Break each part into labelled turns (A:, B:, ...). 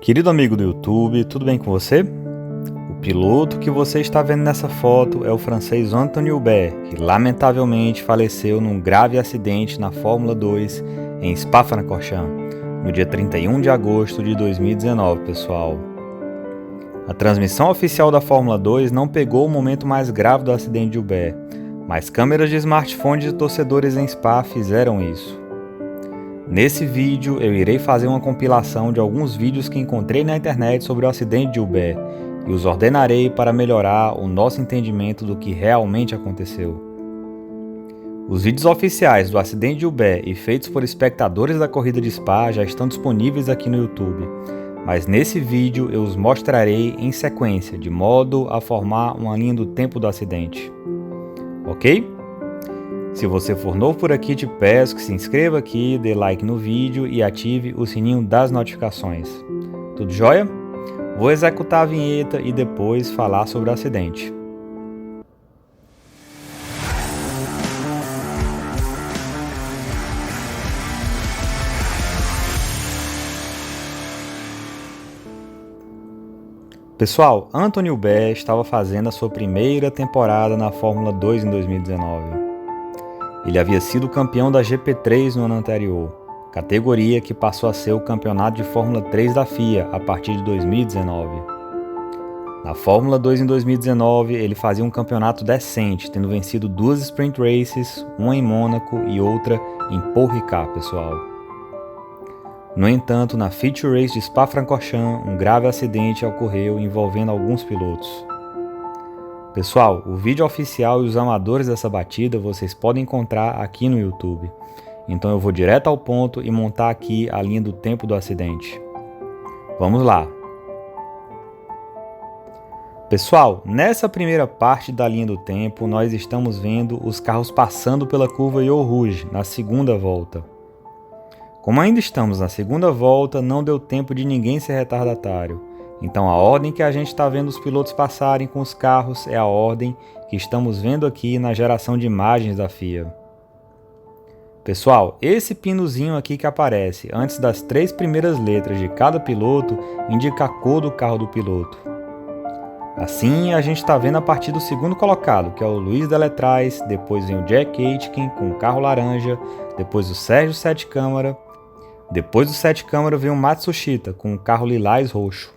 A: Querido amigo do YouTube, tudo bem com você? O piloto que você está vendo nessa foto é o francês Anthony Hubert, que lamentavelmente faleceu num grave acidente na Fórmula 2 em Spa-Francorchamps, no dia 31 de agosto de 2019, pessoal. A transmissão oficial da Fórmula 2 não pegou o momento mais grave do acidente de Hubert, mas câmeras de smartphone de torcedores em Spa fizeram isso. Nesse vídeo eu irei fazer uma compilação de alguns vídeos que encontrei na internet sobre o acidente de Hubert e os ordenarei para melhorar o nosso entendimento do que realmente aconteceu. Os vídeos oficiais do acidente de Hubert e feitos por espectadores da corrida de Spa já estão disponíveis aqui no YouTube, mas nesse vídeo eu os mostrarei em sequência, de modo a formar uma linha do tempo do acidente. Ok? Se você for novo por aqui, te peço que se inscreva aqui, dê like no vídeo e ative o sininho das notificações. Tudo jóia? Vou executar a vinheta e depois falar sobre o acidente. Pessoal, Anthony Hubert estava fazendo a sua primeira temporada na Fórmula 2 em 2019. Ele havia sido campeão da GP3 no ano anterior, categoria que passou a ser o campeonato de Fórmula 3 da FIA a partir de 2019. Na Fórmula 2 em 2019, ele fazia um campeonato decente, tendo vencido 2 sprint races, uma em Mônaco e outra em Paul Ricard, pessoal. No entanto, na Feature Race de Spa-Francorchamps, um grave acidente ocorreu envolvendo alguns pilotos. Pessoal, o vídeo oficial e os amadores dessa batida vocês podem encontrar aqui no YouTube. Então eu vou direto ao ponto e montar aqui a linha do tempo do acidente. Vamos lá! Pessoal, nessa primeira parte da linha do tempo, nós estamos vendo os carros passando pela curva Eau Rouge na segunda volta. Como ainda estamos na segunda volta, não deu tempo de ninguém ser retardatário. Então a ordem que a gente está vendo os pilotos passarem com os carros é a ordem que estamos vendo aqui na geração de imagens da FIA. Pessoal, esse pinozinho aqui que aparece antes das 3 primeiras letras de cada piloto indica a cor do carro do piloto. Assim a gente está vendo a partir do segundo colocado, que é o Luiz Deletraz, depois vem o Jack Aitken com o carro laranja, depois o Sérgio Sete Câmara, depois do Sete Câmara vem o Matsushita com o carro lilás roxo.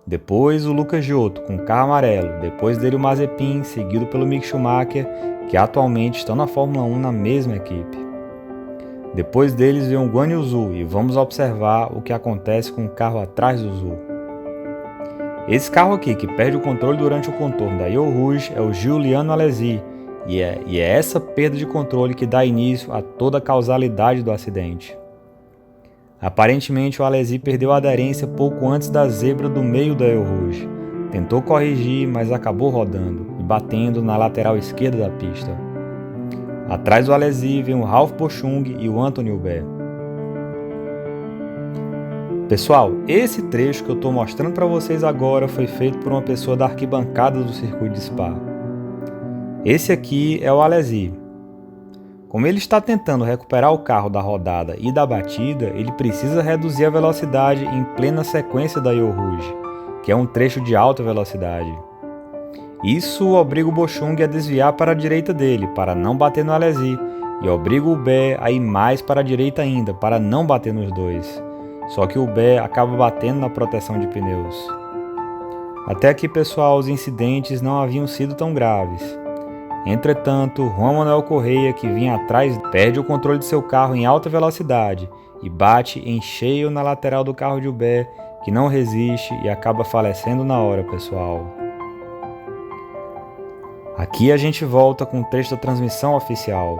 A: Depois o Lucas Giotto com o carro amarelo, depois dele o Mazepin, seguido pelo Mick Schumacher, que atualmente estão na Fórmula 1 na mesma equipe. Depois deles vem o Guan Yu Zhou e vamos observar o que acontece com o carro atrás do Zhou. Esse carro aqui que perde o controle durante o contorno da Eau Rouge é o Giuliano Alesi e é essa perda de controle que dá início a toda a causalidade do acidente. Aparentemente o Alesi perdeu a aderência pouco antes da zebra do meio da Eau Rouge. Tentou corrigir, mas acabou rodando e batendo na lateral esquerda da pista. Atrás do Alesi vem o Ralf Boschung e o Anthony Hubert. Pessoal, esse trecho que eu estou mostrando para vocês agora foi feito por uma pessoa da arquibancada do circuito de Spa. Esse aqui é o Alesi. Como ele está tentando recuperar o carro da rodada e da batida, ele precisa reduzir a velocidade em plena sequência da Eau Rouge, que é um trecho de alta velocidade. Isso obriga o Boschung a desviar para a direita dele, para não bater no Alesi, e obriga o Hubert a ir mais para a direita ainda, para não bater nos dois. Só que o Hubert acaba batendo na proteção de pneus. Até aqui, pessoal, os incidentes não haviam sido tão graves. Entretanto, Juan Manuel Correia, que vinha atrás, perde o controle de seu carro em alta velocidade e bate em cheio na lateral do carro de Hubert, que não resiste e acaba falecendo na hora, pessoal. Aqui a gente volta com o trecho da transmissão oficial.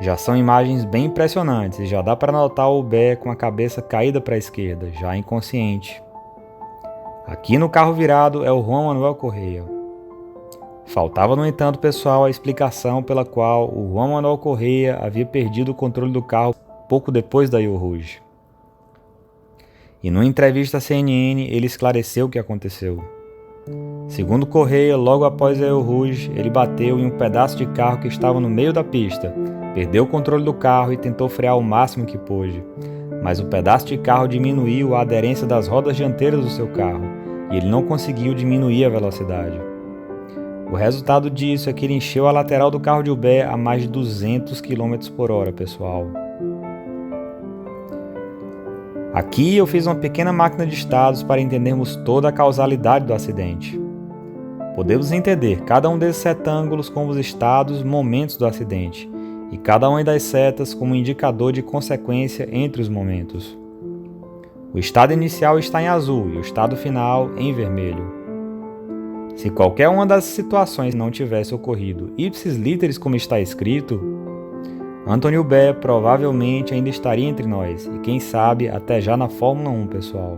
A: Já são imagens bem impressionantes e já dá para notar o Hubert com a cabeça caída para a esquerda, já inconsciente. Aqui no carro virado é o Juan Manuel Correia. Faltava, no entanto, pessoal, a explicação pela qual o Juan Manuel Correia havia perdido o controle do carro pouco depois da Eau Rouge. E numa entrevista à CNN, ele esclareceu o que aconteceu. Segundo Correia, logo após a Eau Rouge, ele bateu em um pedaço de carro que estava no meio da pista, perdeu o controle do carro e tentou frear o máximo que pôde. mas o pedaço de carro diminuiu a aderência das rodas dianteiras do seu carro e ele não conseguiu diminuir a velocidade. O resultado disso é que ele encheu a lateral do carro de Hubert a mais de 200 km por hora, pessoal. Aqui eu fiz uma pequena máquina de estados para entendermos toda a causalidade do acidente. Podemos entender cada um desses retângulos como os estados, momentos do acidente, e cada uma das setas como indicador de consequência entre os momentos. O estado inicial está em azul e o estado final em vermelho. Se qualquer uma das situações não tivesse ocorrido ipsis literis como está escrito, Anthony Hubert provavelmente ainda estaria entre nós e quem sabe até já na Fórmula 1, pessoal.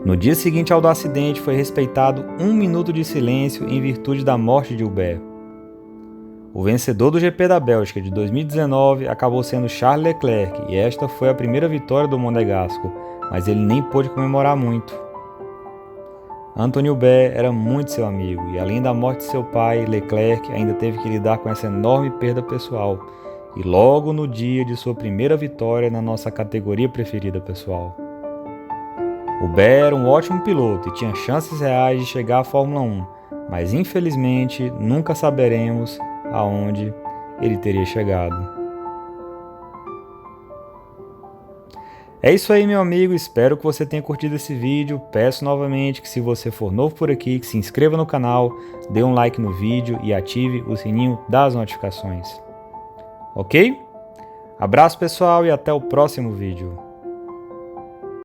A: No dia seguinte ao do acidente foi respeitado 1 minuto de silêncio em virtude da morte de Hubert. O vencedor do GP da Bélgica de 2019 acabou sendo Charles Leclerc e esta foi a primeira vitória do monegasco, mas ele nem pôde comemorar muito. Anthony Hubert era muito seu amigo e além da morte de seu pai, Leclerc ainda teve que lidar com essa enorme perda pessoal e logo no dia de sua primeira vitória na nossa categoria preferida, pessoal. Hubert era um ótimo piloto e tinha chances reais de chegar à Fórmula 1, mas infelizmente nunca saberemos aonde ele teria chegado. É isso aí, meu amigo, espero que você tenha curtido esse vídeo. Peço novamente que se você for novo por aqui, que se inscreva no canal, dê um like no vídeo e ative o sininho das notificações. Ok? Abraço pessoal e até o próximo vídeo.